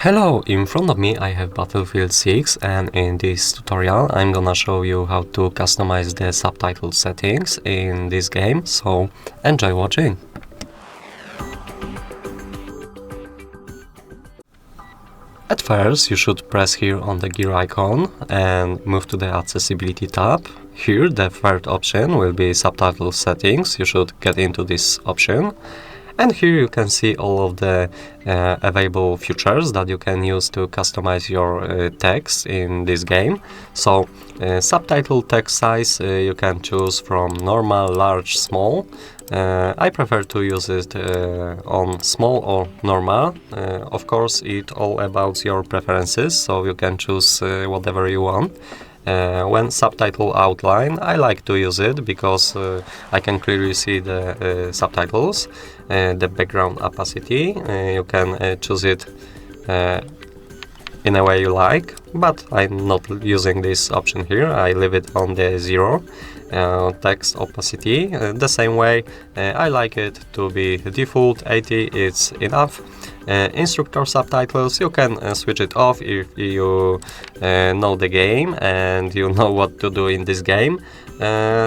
Hello, in front of me I have Battlefield 6, and in this tutorial I'm gonna show you how to customize the subtitle settings in this game, so enjoy watching! At first you should press here on the gear icon and move to the accessibility tab. Here the third option will be subtitle settings. You should get into this option. And here you can see all of the available features that you can use to customize your text in this game. So subtitle text size you can choose from normal, large, small. I prefer to use it on small or normal. Of course, it's all about your preferences, so you can choose whatever you want. When subtitle outline, I like to use it because I can clearly see the subtitles. The background opacity, you can choose it in a way you like, but I'm not using this option here. I leave it on the 0. Text opacity, the same way. I like it to be default 80, it's enough. Instructor subtitles, you can switch it off if you know the game and you know what to do in this game.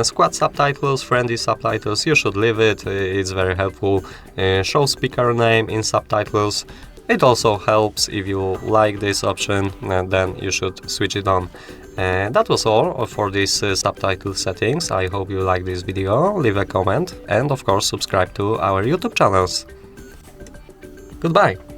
Squad subtitles, friendly subtitles, you should leave it, it's very helpful. Show speaker name in subtitles. It also helps if you like this option, then you should switch it on. That was all for these subtitle settings. I hope you like this video, leave a comment and of course subscribe to our YouTube channels. Goodbye!